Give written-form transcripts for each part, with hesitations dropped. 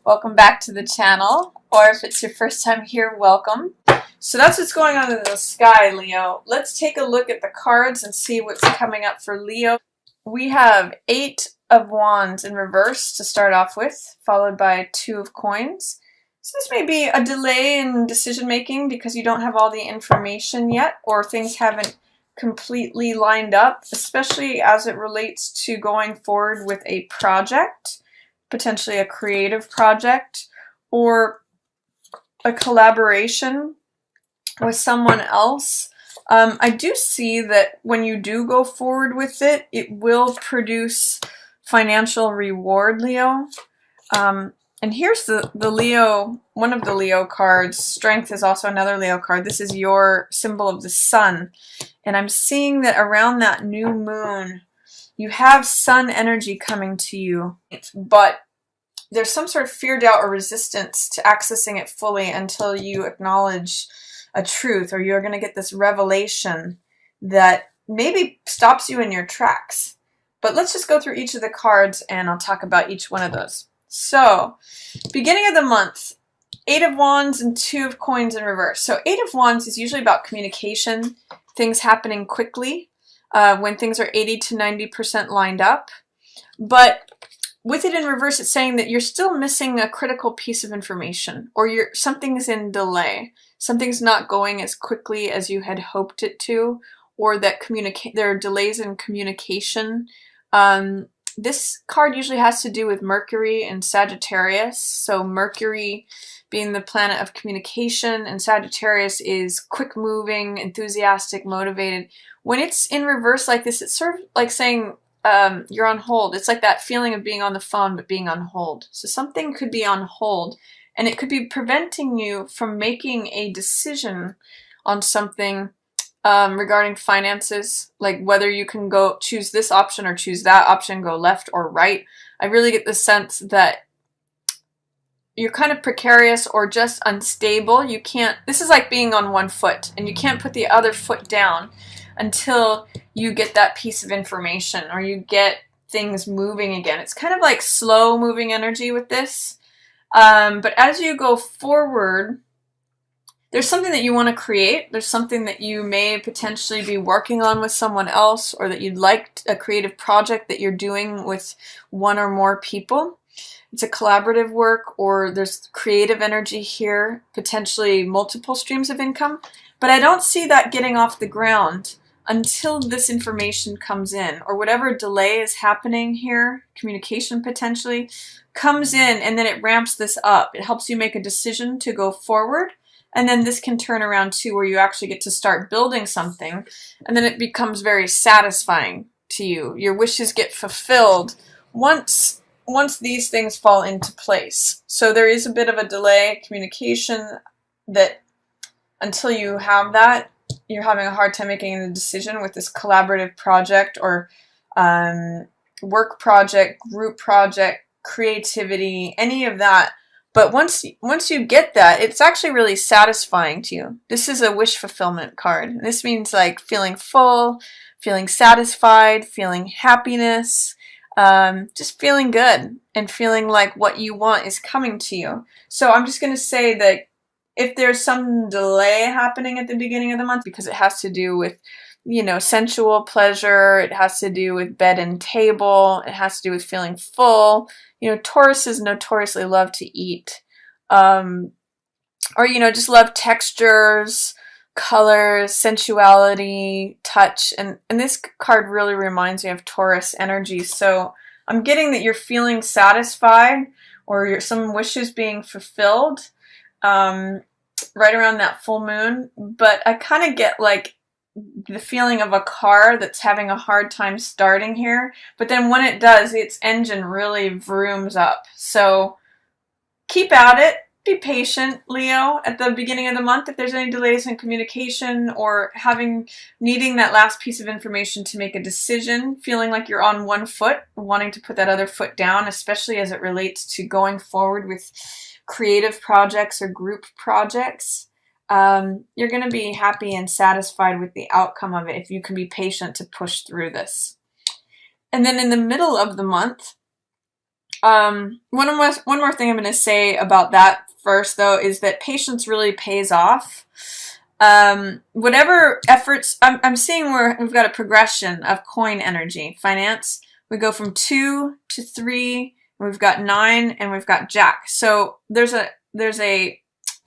welcome back to the channel, or if it's your first time here, welcome. So that's what's going on in the sky, Leo. Let's take a look at the cards and see what's coming up for Leo. We have 8 of Wands in reverse to start off with, followed by 2 of Coins. So this may be a delay in decision making because you don't have all the information yet, or things haven't completely lined up, especially as it relates to going forward with a project, potentially a creative project, or a collaboration with someone else. I do see that when you do go forward with it, it will produce financial reward, Leo. And here's the Leo, one of the Leo cards. Strength is also another Leo card. This is your symbol of the sun. And I'm seeing that around that new moon, you have sun energy coming to you. But there's some sort of fear, doubt, or resistance to accessing it fully until you acknowledge a truth, or you're going to get this revelation that maybe stops you in your tracks. But let's just go through each of the cards and I'll talk about each one of those. So, beginning of the month, 8 of Wands and 2 of Coins in reverse. So 8 of Wands is usually about communication, things happening quickly, when things are 80 to 90% lined up. But with it in reverse, it's saying that you're still missing a critical piece of information, or something's in delay. Something's not going as quickly as you had hoped it to, or that there are delays in communication. This card usually has to do with Mercury and Sagittarius. So Mercury being the planet of communication, and Sagittarius is quick-moving, enthusiastic, motivated. When it's in reverse like this, it's sort of like saying you're on hold. It's like that feeling of being on the phone but being on hold. So something could be on hold, and it could be preventing you from making a decision on something regarding finances, like whether you can go choose this option or choose that option, go left or right. I really get the sense that you're kind of precarious or just unstable. You can't, this is like being on one foot, and you can't put the other foot down until you get that piece of information or you get things moving again. It's kind of like slow moving energy with this. But as you go forward, there's something that you want to create. There's something that you may potentially be working on with someone else, or that you'd like a creative project that you're doing with one or more people. It's a collaborative work, or there's creative energy here, potentially multiple streams of income. But I don't see that getting off the ground until this information comes in, or whatever delay is happening here, communication potentially, comes in, and then it ramps this up. It helps you make a decision to go forward. And then this can turn around too, where you actually get to start building something, and then it becomes very satisfying to you. Your wishes get fulfilled once these things fall into place. So there is a bit of a delay, communication, that until you have that, you're having a hard time making the decision with this collaborative project, or work project, group project, creativity, any of that. But once you get that, it's actually really satisfying to you. This is a wish fulfillment card. This means like feeling full, feeling satisfied, feeling happiness, just feeling good and feeling like what you want is coming to you. So I'm just going to say that if there's some delay happening at the beginning of the month, because it has to do with, you know, sensual pleasure, it has to do with bed and table, it has to do with feeling full. You know, Tauruses notoriously love to eat, or, you know, just love textures, colors, sensuality, touch, and this card really reminds me of Taurus energy. So I'm getting that you're feeling satisfied, or some wishes being fulfilled right around that full moon. But I kind of get like the feeling of a car that's having a hard time starting here, but then when it does, its engine really vrooms up. So keep at it, be patient, Leo, at the beginning of the month. If there's any delays in communication, or needing that last piece of information to make a decision, feeling like you're on one foot, wanting to put that other foot down, especially as it relates to going forward with creative projects or group projects, you're going to be happy and satisfied with the outcome of it if you can be patient to push through this. And then in the middle of the month, One more thing I'm going to say about that first, though, is that patience really pays off. Whatever efforts, I'm seeing where we've got a progression of coin energy. Finance, we go from 2 to 3, we've got 9, and we've got Jack. So there's a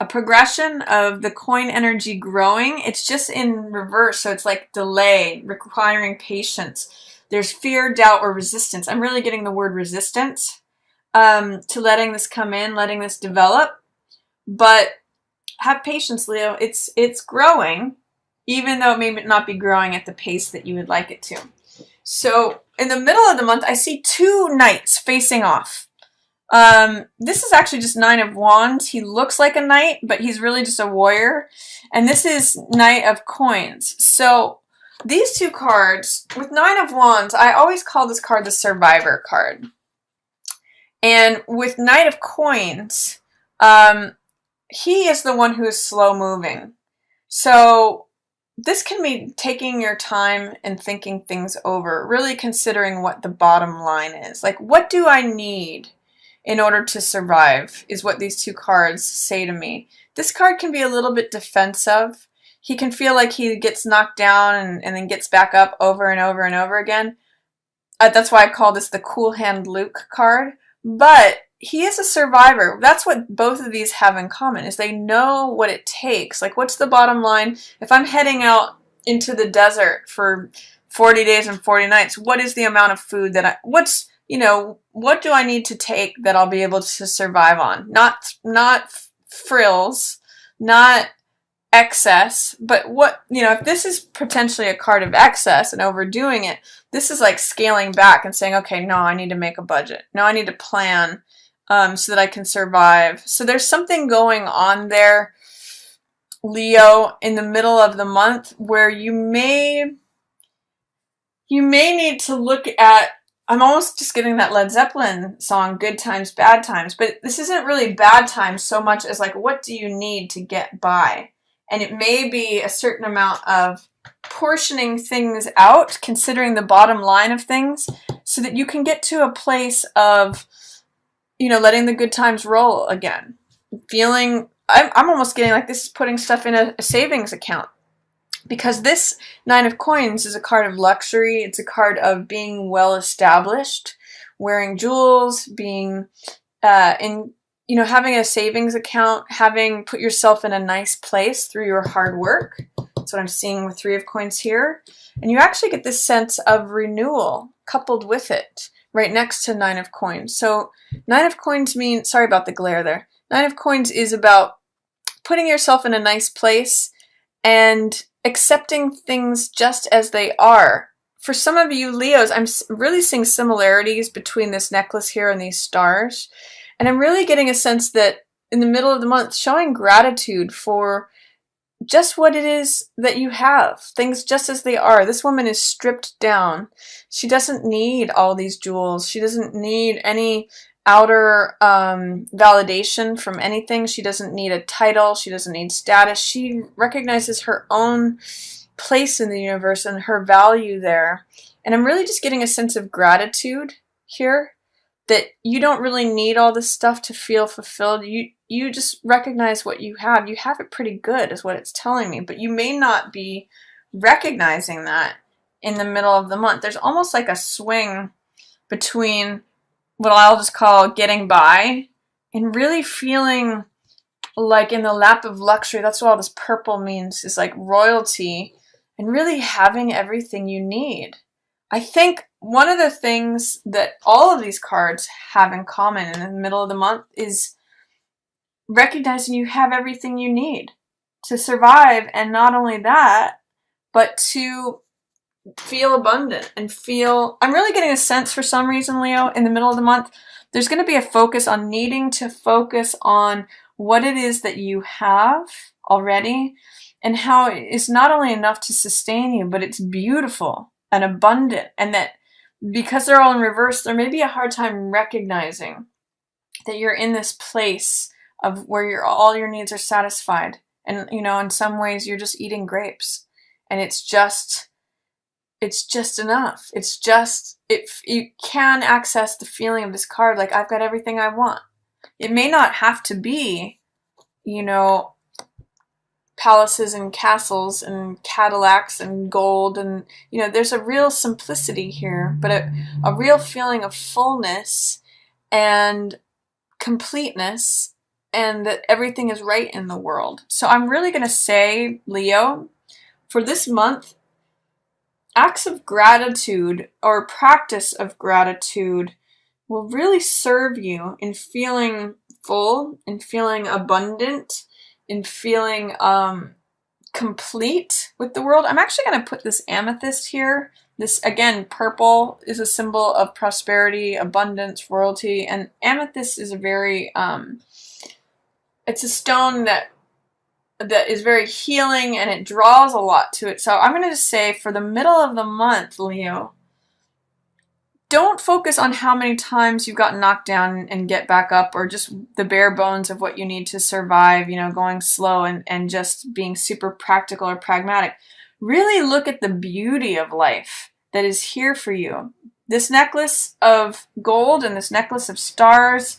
progression of the coin energy growing. It's just in reverse, so it's like delay, requiring patience. There's fear, doubt, or resistance. I'm really getting the word resistance to letting this come in, letting this develop. But have patience, Leo. It's growing, even though it may not be growing at the pace that you would like it to. So in the middle of the month, I see 2 knights facing off. This is actually just 9 of Wands. He looks like a knight, but he's really just a warrior. And this is Knight of Coins. So these 2 cards, with 9 of Wands, I always call this card the Survivor card. And with Knight of Coins, he is the one who is slow moving. So this can be taking your time and thinking things over, really considering what the bottom line is. Like, what do I need in order to survive, is what these 2 cards say to me. This card can be a little bit defensive. He can feel like he gets knocked down and then gets back up over and over and over again. That's why I call this the Cool Hand Luke card. But he is a survivor. That's what both of these have in common, is they know what it takes. Like, what's the bottom line? If I'm heading out into the desert for 40 days and 40 nights, what is the amount of food that what do I need to take that I'll be able to survive on? Not frills, not excess, but what, if this is potentially a card of excess and overdoing it, this is like scaling back and saying, okay, no, I need to make a budget. No, I need to plan so that I can survive. So there's something going on there, Leo, in the middle of the month where you may need to look at, I'm almost just getting that Led Zeppelin song, Good Times, Bad Times, but this isn't really bad times so much as like, what do you need to get by? And it may be a certain amount of portioning things out, considering the bottom line of things, so that you can get to a place of, letting the good times roll again. I'm almost getting like this is putting stuff in a savings account. Because this 9 of Coins is a card of luxury. It's a card of being well established, wearing jewels, being having a savings account, having put yourself in a nice place through your hard work. That's what I'm seeing with 3 of Coins here. And you actually get this sense of renewal coupled with it right next to 9 of Coins. So 9 of Coins means, sorry about the glare there. 9 of Coins is about putting yourself in a nice place and accepting things just as they are. For some of you Leos, I'm really seeing similarities between this necklace here and these stars. And I'm really getting a sense that in the middle of the month, showing gratitude for just what it is that you have, things just as they are. This woman is stripped down. She doesn't need all these jewels. She doesn't need any outer validation from anything. She doesn't need a title. She doesn't need status. She recognizes her own place in the universe and her value there. And I'm really just getting a sense of gratitude here, that you don't really need all this stuff to feel fulfilled. You just recognize what you have. You have it pretty good is what it's telling me, but you may not be recognizing that in the middle of the month. There's almost like a swing between what I'll just call getting by and really feeling like in the lap of luxury. That's what all this purple means, is like royalty and really having everything you need. I think one of the things that all of these cards have in common in the middle of the month is recognizing you have everything you need to survive, and not only that, but to feel abundant and feel, I'm really getting a sense for some reason, Leo, in the middle of the month, there's going to be a focus on needing to focus on what it is that you have already and how it's not only enough to sustain you, but it's beautiful and abundant, and that because they're all in reverse, there may be a hard time recognizing that you're in this place of where all your needs are satisfied. And, in some ways you're just eating grapes, and it's just it's just enough. It's just, you can access the feeling of this card like, I've got everything I want. It may not have to be, you know, palaces and castles and Cadillacs and gold, and you know, there's a real simplicity here, but a real feeling of fullness and completeness, and that everything is right in the world. So I'm really going to say, Leo, for this month, acts of gratitude or practice of gratitude will really serve you in feeling full, in feeling abundant, in feeling complete with the world. I'm actually going to put this amethyst here. This, again, purple is a symbol of prosperity, abundance, royalty, and amethyst is a very, it's a stone that is very healing, and it draws a lot to it. So I'm going to just say, for the middle of the month, Leo, don't focus on how many times you've gotten knocked down and get back up, or just the bare bones of what you need to survive, you know, going slow and just being super practical or pragmatic. Really look at the beauty of life that is here for you. This necklace of gold and this necklace of stars,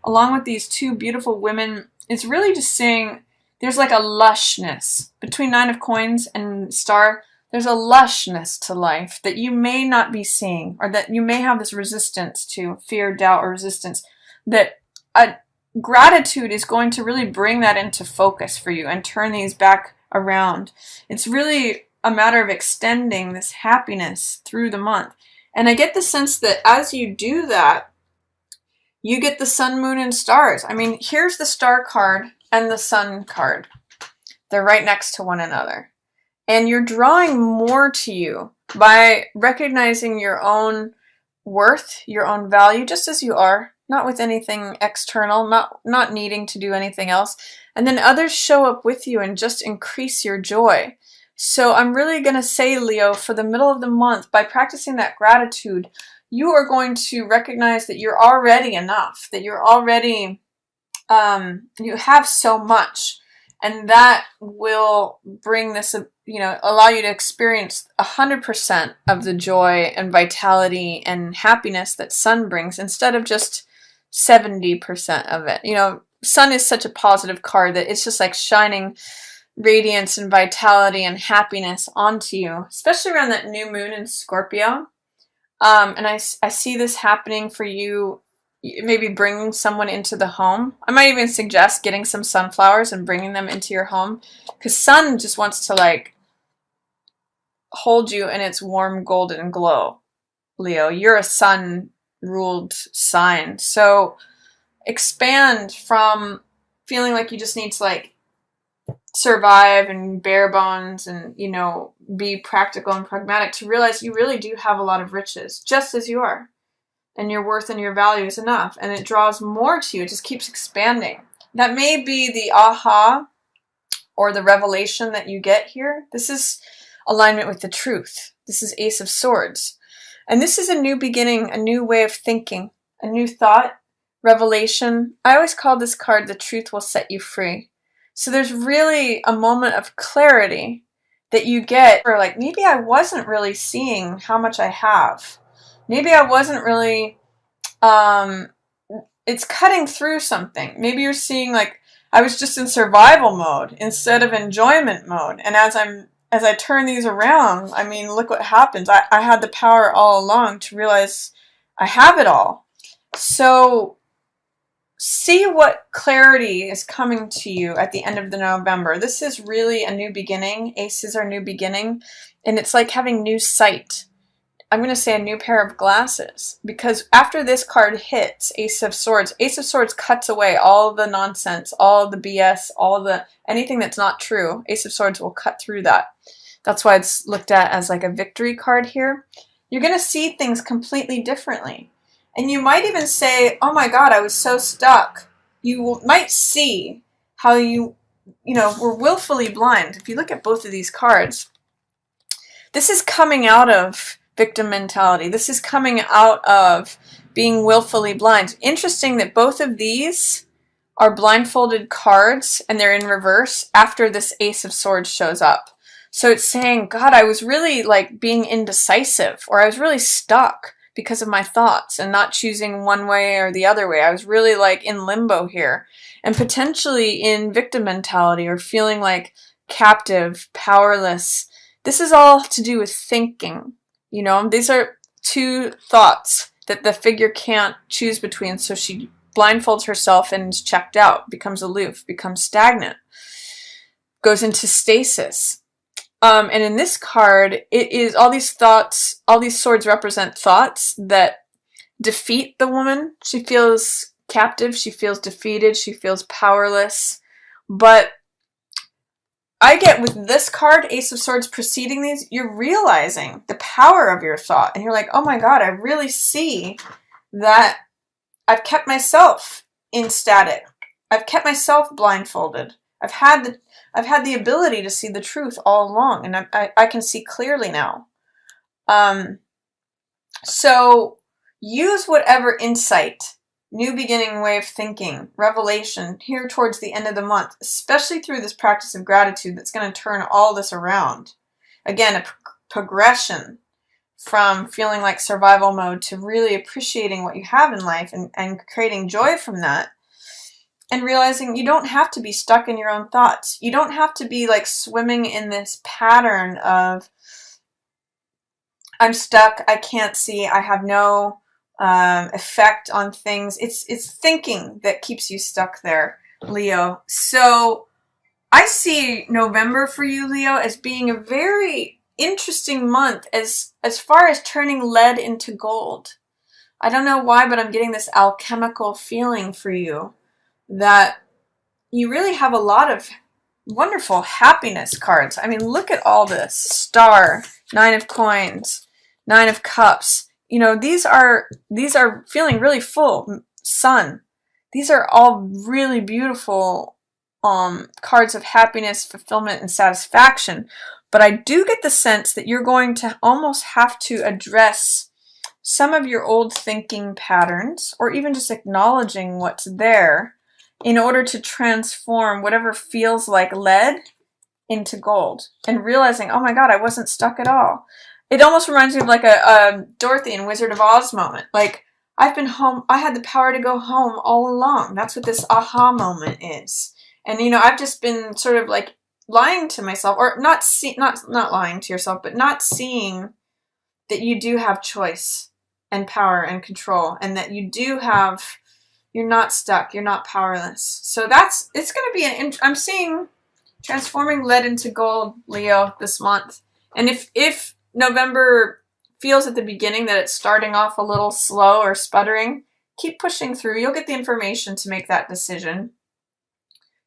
along with these two beautiful women, is really just saying there's like a lushness between Nine of Coins and Star. There's a lushness to life that you may not be seeing, or that you may have this resistance to, fear, doubt, or resistance, that gratitude is going to really bring that into focus for you and turn these back around. It's really a matter of extending this happiness through the month. And I get the sense that as you do that, you get the sun, moon, and stars. I mean, here's the star card and the sun card. They're right next to one another. And you're drawing more to you by recognizing your own worth, your own value, just as you are, not with anything external, not needing to do anything else. And then others show up with you and just increase your joy. So I'm really going to say, Leo, for the middle of the month, by practicing that gratitude, you are going to recognize that you're already enough, that you're already, you have so much. And that will bring this, you know, allow you to experience 100% of the joy and vitality and happiness that sun brings, instead of just 70% of it. You know, sun is such a positive card that it's just like shining radiance and vitality and happiness onto you, especially around that new moon in Scorpio. And I see this happening for you, maybe bringing someone into the home. I might even suggest getting some sunflowers and bringing them into your home, because sun just wants to like hold you in its warm golden glow. Leo, you're a sun ruled sign. So expand from feeling like you just need to like survive and bare bones and, you know, be practical and pragmatic, to realize you really do have a lot of riches just as you are, and your worth and your value is enough, and it draws more to you. It just keeps expanding. That may be the aha or the revelation that you get here. This is alignment with the truth. This is Ace of Swords, and this is a new beginning, a new way of thinking, a new thought, revelation. I always call this card the truth will set you free. So there's really a moment of clarity that you get, or like, maybe I wasn't really seeing how much I have. Maybe I wasn't really, it's cutting through something. Maybe you're seeing like, I was just in survival mode instead of enjoyment mode. And as I turn these around, I mean, look what happens. I had the power all along to realize I have it all. So see what clarity is coming to you at the end of the November. This is really a new beginning. Aces are new beginning. And it's like having new sight. I'm going to say a new pair of glasses. Because after this card hits, Ace of Swords cuts away all the nonsense, all the BS, anything that's not true. Ace of Swords will cut through that. That's why it's looked at as like a victory card here. You're going to see things completely differently. And you might even say, oh my God, I was so stuck. You might see how you were willfully blind. If you look at both of these cards, this is coming out of victim mentality. This is coming out of being willfully blind. Interesting that both of these are blindfolded cards, and they're in reverse after this Ace of Swords shows up. So it's saying, God, I was really like being indecisive, or I was really stuck because of my thoughts and not choosing one way or the other way. I was really like in limbo here, and potentially in victim mentality, or feeling like captive, powerless. This is all to do with thinking. You know, these are two thoughts that the figure can't choose between. So she blindfolds herself and is checked out, becomes aloof, becomes stagnant, goes into stasis. And in this card, it is all these thoughts, all these swords represent thoughts that defeat the woman. She feels captive, she feels defeated, she feels powerless. But I get with this card, Ace of Swords preceding these, you're realizing the power of your thought. And you're like, oh my God, I really see that I've kept myself in static. I've kept myself blindfolded. I've had the ability to see the truth all along, and I can see clearly now. So use whatever insight, new beginning way of thinking, revelation here towards the end of the month, especially through this practice of gratitude that's going to turn all this around. Again, a progression from feeling like survival mode to really appreciating what you have in life and creating joy from that. And realizing you don't have to be stuck in your own thoughts. You don't have to be like swimming in this pattern of, I'm stuck, I can't see, I have no effect on things. It's thinking that keeps you stuck there, Leo. So I see November for you, Leo, as being a very interesting month as far as turning lead into gold. I don't know why, but I'm getting this alchemical feeling for you, that you really have a lot of wonderful happiness cards. I mean, look at all this. Star, 9 of coins, 9 of cups. You know, these are feeling really full. Sun. These are all really beautiful cards of happiness, fulfillment, and satisfaction. But I do get the sense that you're going to almost have to address some of your old thinking patterns, or even just acknowledging what's there, in order to transform whatever feels like lead into gold, and realizing, oh my God, I wasn't stuck at all. It almost reminds me of like a Dorothy in Wizard of Oz moment. Like, I've been home, I had the power to go home all along. That's what this aha moment is. And you know, I've just been sort of like lying to myself, or not lying to yourself, but not seeing that you do have choice and power and control, and that you do have, you're not stuck. You're not powerless. So it's going to be I'm seeing transforming lead into gold, Leo, this month. And if November feels at the beginning that it's starting off a little slow or sputtering, keep pushing through. You'll get the information to make that decision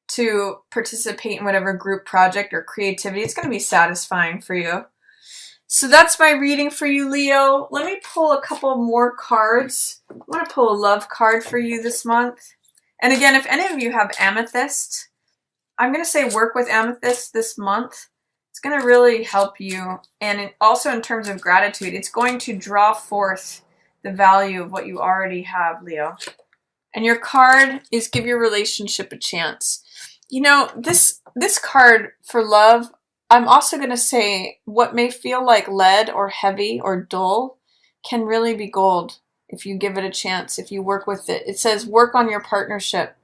to participate in whatever group project or creativity. It's going to be satisfying for you. So that's my reading for you, Leo. Let me pull a couple more cards. I want to pull a love card for you this month. And again, if any of you have amethyst, I'm going to say work with amethyst this month. It's going to really help you. And also in terms of gratitude, it's going to draw forth the value of what you already have, Leo. And your card is give your relationship a chance. You know, this card for love, I'm also going to say what may feel like lead or heavy or dull can really be gold if you give it a chance, if you work with it. It says work on your partnership,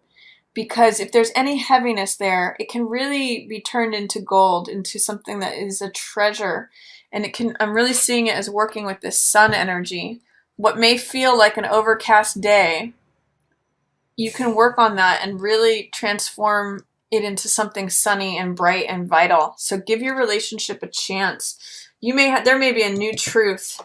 because if there's any heaviness there, it can really be turned into gold, into something that is a treasure. And I'm really seeing it as working with this sun energy. What may feel like an overcast day, you can work on that and really transform it into something sunny and bright and vital. So give your relationship a chance. There may be a new truth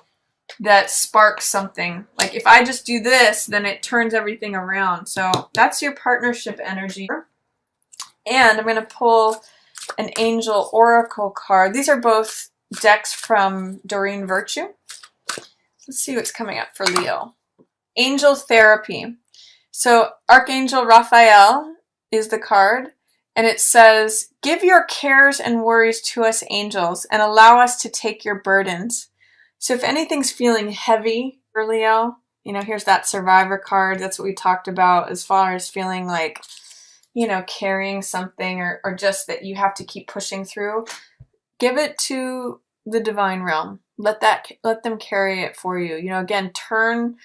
that sparks something. Like, if I just do this, then it turns everything around. So that's your partnership energy. And I'm going to pull an Angel Oracle card. These are both decks from Doreen Virtue. Let's see what's coming up for Leo. Angel Therapy. So Archangel Raphael is the card. And it says, give your cares and worries to us, angels, and allow us to take your burdens. So if anything's feeling heavy for Leo, you know, here's that survivor card. That's what we talked about as far as feeling like, you know, carrying something, or just that you have to keep pushing through. give it to the divine realm. Let them carry it for you. You know, again, turn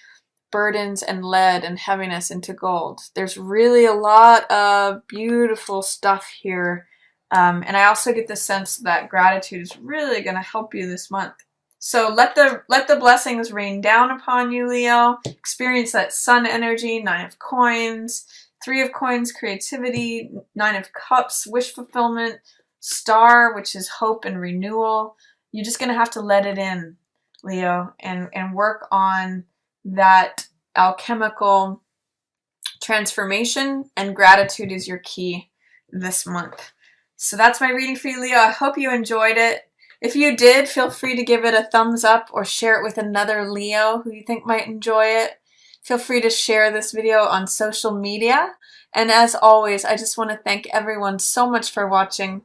burdens and lead and heaviness into gold. There's really a lot of beautiful stuff here. And I also get the sense that gratitude is really going to help you this month. So let the blessings rain down upon you, Leo. Experience that sun energy, 9 of coins, 3 of coins, creativity, 9 of cups, wish fulfillment, star, which is hope and renewal. You're just going to have to let it in, Leo, and work on that alchemical transformation, and gratitude is your key this month. So that's my reading for you, Leo. I hope you enjoyed it. If you did, feel free to give it a thumbs up or share it with another Leo who you think might enjoy it. Feel free to share this video on social media. And as always, I just want to thank everyone so much for watching.